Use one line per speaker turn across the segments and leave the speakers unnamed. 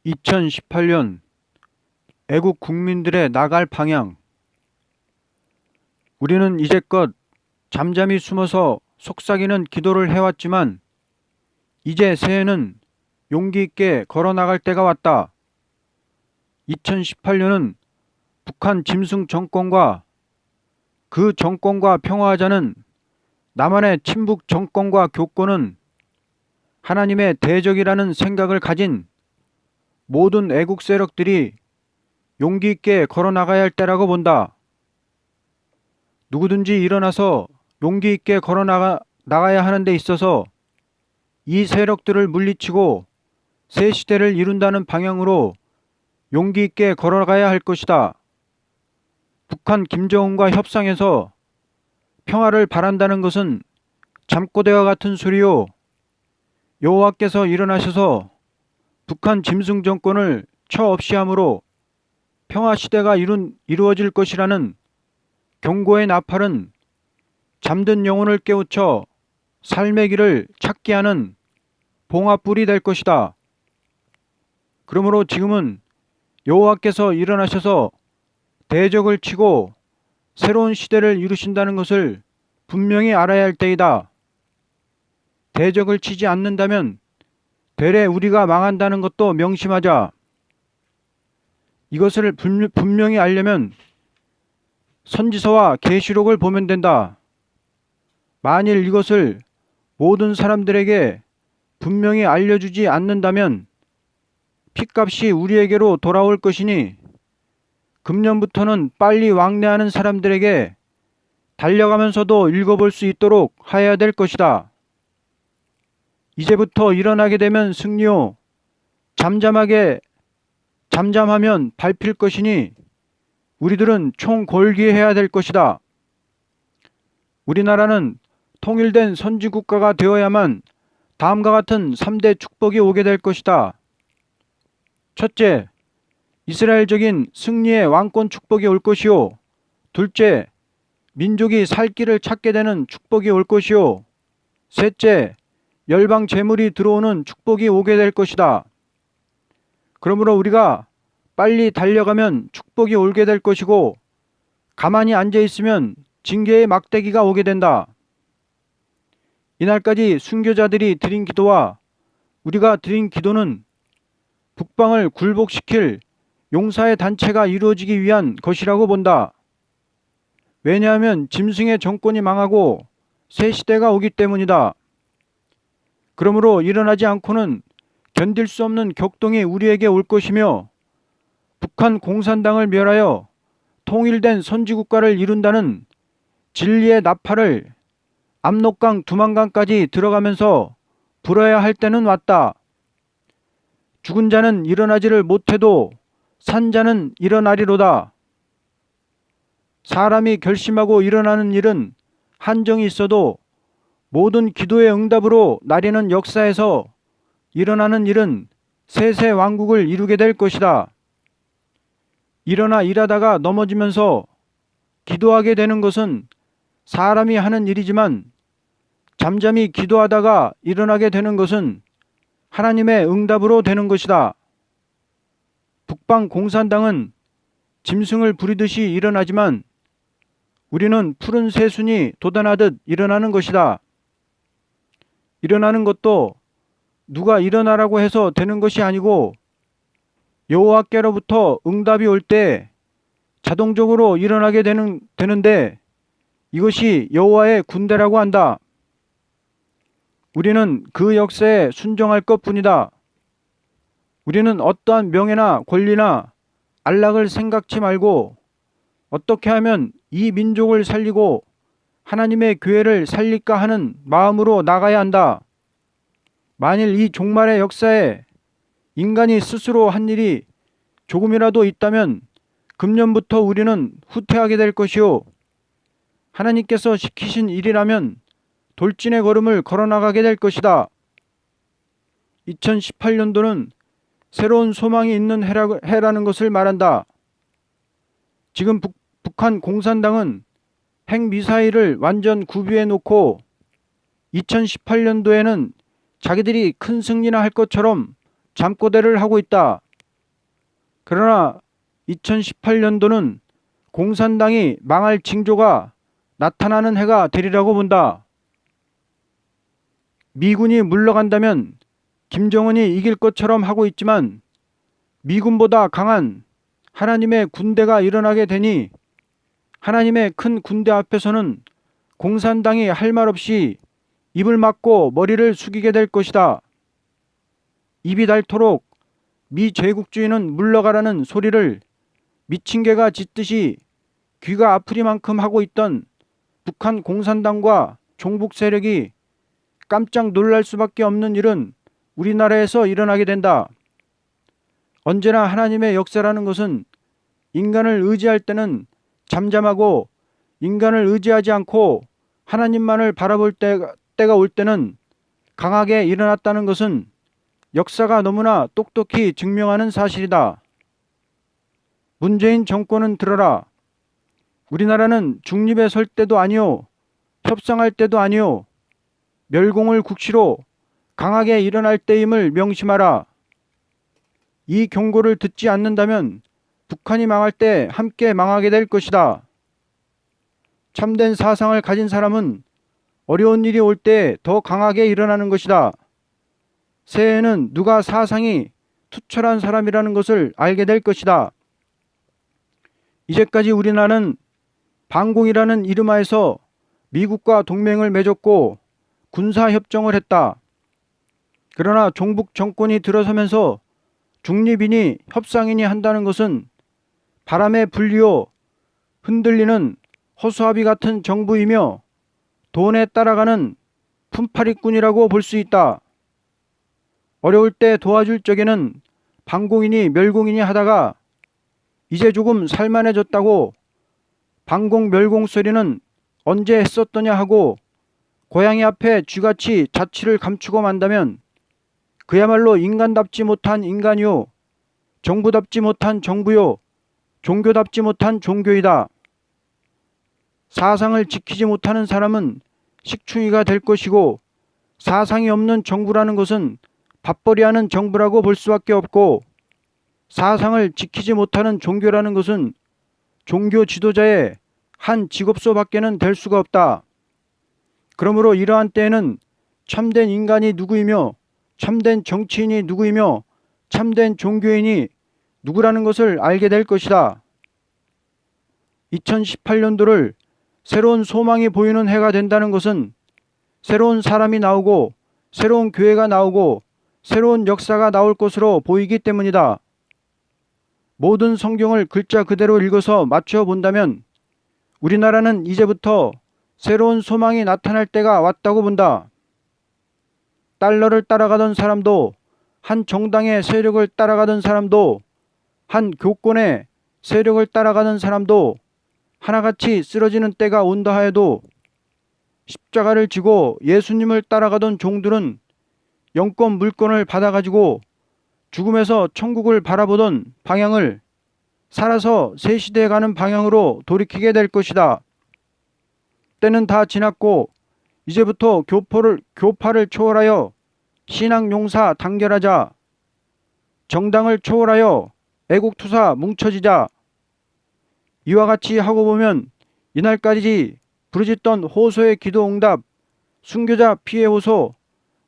2018년 애국 국민들의 나갈 방향. 우리는 이제껏 잠잠히 숨어서 속삭이는 기도를 해왔지만 이제 새해는 용기 있게 걸어나갈 때가 왔다. 2018년은 북한 짐승 정권과 그 정권과 평화하자는 남한의 친북 정권과 교권은 하나님의 대적이라는 생각을 가진 모든 애국 세력들이 용기 있게 걸어나가야 할 때라고 본다. 누구든지 일어나서 용기 있게 나가야 하는 데 있어서 이 세력들을 물리치고 새 시대를 이룬다는 방향으로 용기 있게 걸어가야 할 것이다. 북한 김정은과 협상해서 평화를 바란다는 것은 잠꼬대와 같은 소리요. 여호와께서 일어나셔서 북한 짐승 정권을 처없이함으로 평화 시대가 이루어질 것이라는 경고의 나팔은 잠든 영혼을 깨우쳐 삶의 길을 찾게 하는 봉합불이 될 것이다. 그러므로 지금은 여호와께서 일어나셔서 대적을 치고 새로운 시대를 이루신다는 것을 분명히 알아야 할 때이다. 대적을 치지 않는다면 되레 우리가 망한다는 것도 명심하자. 이것을 분명히 알려면 선지서와 계시록을 보면 된다. 만일 이것을 모든 사람들에게 분명히 알려주지 않는다면 핏값이 우리에게로 돌아올 것이니 금년부터는 빨리 왕래하는 사람들에게 달려가면서도 읽어볼 수 있도록 하여야 될 것이다. 이제부터 일어나게 되면 승리요. 잠잠하면 밟힐 것이니 우리들은 총궐기해야 될 것이다. 우리나라는 통일된 선진국가가 되어야만 다음과 같은 3대 축복이 오게 될 것이다. 첫째, 이스라엘적인 승리의 왕권 축복이 올 것이요. 둘째, 민족이 살 길을 찾게 되는 축복이 올 것이요. 셋째, 열방 재물이 들어오는 축복이 오게 될 것이다. 그러므로 우리가 빨리 달려가면 축복이 오게 될 것이고 가만히 앉아 있으면 징계의 막대기가 오게 된다. 이날까지 순교자들이 드린 기도와 우리가 드린 기도는 북방을 굴복시킬 용사의 단체가 이루어지기 위한 것이라고 본다. 왜냐하면 짐승의 정권이 망하고 새 시대가 오기 때문이다. 그러므로 일어나지 않고는 견딜 수 없는 격동이 우리에게 올 것이며 북한 공산당을 멸하여 통일된 선지국가를 이룬다는 진리의 나팔을 압록강 두만강까지 들어가면서 불어야 할 때는 왔다. 죽은 자는 일어나지를 못해도 산 자는 일어나리로다. 사람이 결심하고 일어나는 일은 한정이 있어도 모든 기도의 응답으로 나리는 역사에서 일어나는 일은 세세 왕국을 이루게 될 것이다. 일어나 일하다가 넘어지면서 기도하게 되는 것은 사람이 하는 일이지만 잠잠히 기도하다가 일어나게 되는 것은 하나님의 응답으로 되는 것이다. 북방 공산당은 짐승을 부리듯이 일어나지만 우리는 푸른 새순이 돋아나듯 일어나는 것이다. 일어나는 것도 누가 일어나라고 해서 되는 것이 아니고 여호와께로부터 응답이 올 때 자동적으로 일어나게 되는데 이것이 여호와의 군대라고 한다. 우리는 그 역사에 순종할 것뿐이다. 우리는 어떠한 명예나 권리나 안락을 생각지 말고 어떻게 하면 이 민족을 살리고 하나님의 교회를 살릴까 하는 마음으로 나가야 한다. 만일 이 종말의 역사에 인간이 스스로 한 일이 조금이라도 있다면 금년부터 우리는 후퇴하게 될 것이요. 하나님께서 시키신 일이라면 돌진의 걸음을 걸어나가게 될 것이다. 2018년도는 새로운 소망이 있는 해라는 것을 말한다. 지금 북한 공산당은 핵미사일을 완전 구비해 놓고 2018년도에는 자기들이 큰 승리나 할 것처럼 잠꼬대를 하고 있다. 그러나 2018년도는 공산당이 망할 징조가 나타나는 해가 되리라고 본다. 미군이 물러간다면 김정은이 이길 것처럼 하고 있지만 미군보다 강한 하나님의 군대가 일어나게 되니 하나님의 큰 군대 앞에서는 공산당이 할 말 없이 입을 막고 머리를 숙이게 될 것이다. 입이 닳도록 미제국주의는 물러가라는 소리를 미친 개가 짖듯이 귀가 아프리만큼 하고 있던 북한 공산당과 종북 세력이 깜짝 놀랄 수밖에 없는 일은 우리나라에서 일어나게 된다. 언제나 하나님의 역사라는 것은 인간을 의지할 때는 잠잠하고 인간을 의지하지 않고 하나님만을 바라볼 때가 올 때는 강하게 일어났다는 것은 역사가 너무나 똑똑히 증명하는 사실이다. 문재인 정권은 들어라. 우리나라는 중립에 설 때도 아니요, 협상할 때도 아니요, 멸공을 국시로 강하게 일어날 때임을 명심하라. 이 경고를 듣지 않는다면 북한이 망할 때 함께 망하게 될 것이다. 참된 사상을 가진 사람은 어려운 일이 올 때 더 강하게 일어나는 것이다. 새해에는 누가 사상이 투철한 사람이라는 것을 알게 될 것이다. 이제까지 우리나라는 반공이라는 이름하에서 미국과 동맹을 맺었고 군사협정을 했다. 그러나 종북 정권이 들어서면서 중립이니 협상이니 한다는 것은 바람에 불리어 흔들리는 허수아비 같은 정부이며 돈에 따라가는 품팔이꾼이라고 볼 수 있다. 어려울 때 도와줄 적에는 반공이니 멸공이니 하다가 이제 조금 살만해졌다고 반공 멸공 소리는 언제 했었더냐 하고 고양이 앞에 쥐같이 자취를 감추고 만다면 그야말로 인간답지 못한 인간이요, 정부답지 못한 정부요, 종교답지 못한 종교이다. 사상을 지키지 못하는 사람은 식충이가 될 것이고 사상이 없는 정부라는 것은 밥벌이하는 정부라고 볼 수밖에 없고 사상을 지키지 못하는 종교라는 것은 종교 지도자의 한 직업소밖에는 될 수가 없다. 그러므로 이러한 때에는 참된 인간이 누구이며 참된 정치인이 누구이며 참된 종교인이 누구라는 것을 알게 될 것이다. 2018년도를 새로운 소망이 보이는 해가 된다는 것은 새로운 사람이 나오고 새로운 교회가 나오고 새로운 역사가 나올 것으로 보이기 때문이다. 모든 성경을 글자 그대로 읽어서 맞춰 본다면 우리나라는 이제부터 새로운 소망이 나타날 때가 왔다고 본다. 달러를 따라가던 사람도, 한 정당의 세력을 따라가던 사람도, 한 교권의 세력을 따라가던 사람도 하나같이 쓰러지는 때가 온다 하여도 십자가를 지고 예수님을 따라가던 종들은 영권 물권을 받아가지고 죽음에서 천국을 바라보던 방향을 살아서 새 시대에 가는 방향으로 돌이키게 될 것이다. 때는 다 지났고 이제부터 교파를 초월하여 신앙 용사 단결하자. 정당을 초월하여 애국투사 뭉쳐지자. 이와 같이 하고 보면 이날까지 부르짖던 호소의 기도 응답, 순교자 피해 호소,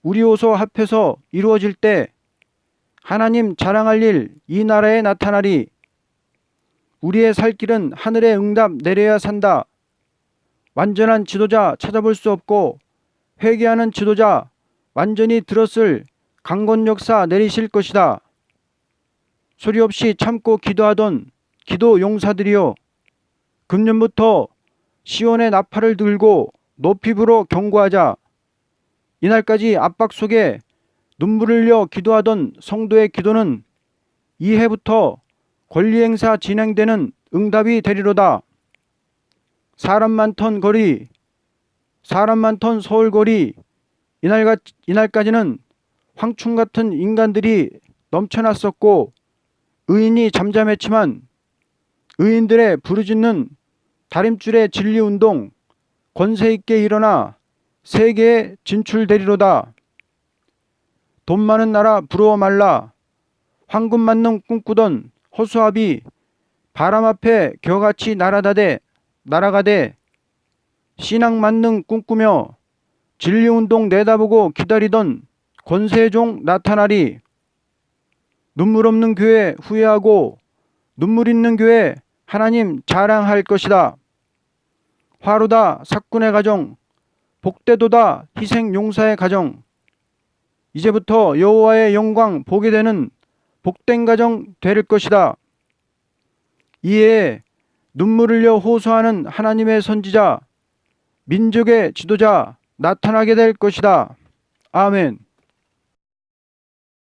우리 호소 합해서 이루어질 때 하나님 자랑할 일 이 나라에 나타나리. 우리의 살 길은 하늘의 응답 내려야 산다. 완전한 지도자 찾아볼 수 없고 회개하는 지도자 완전히 들었을 강건 역사 내리실 것이다. 소리 없이 참고 기도하던 기도 용사들이여, 금년부터 시온의 나팔을 들고 높이 불어 경고하자. 이날까지 압박 속에 눈물을 흘려 기도하던 성도의 기도는 이 해부터 권리행사 진행되는 응답이 되리로다. 사람 많던 거리, 사람 많던 서울거리, 이날까지는 황충 같은 인간들이 넘쳐났었고 의인이 잠잠했지만 의인들의 부르짖는 다림줄의 진리운동 권세 있게 일어나 세계에 진출되리로다. 돈 많은 나라 부러워 말라. 황금 만능 꿈꾸던 호수아비 바람 앞에 겨같이 날아가되 신앙 만능 꿈꾸며 진리운동 내다보고 기다리던 권세종 나타나리. 눈물 없는 교회 후회하고 눈물 있는 교회 하나님 자랑할 것이다. 화로다 사꾼의 가정, 복되도다 희생 용사의 가정. 이제부터 여호와의 영광 보게 되는 복된 가정 될 것이다. 이에 눈물 흘려 호소하는 하나님의 선지자, 민족의 지도자 나타나게 될 것이다. 아멘.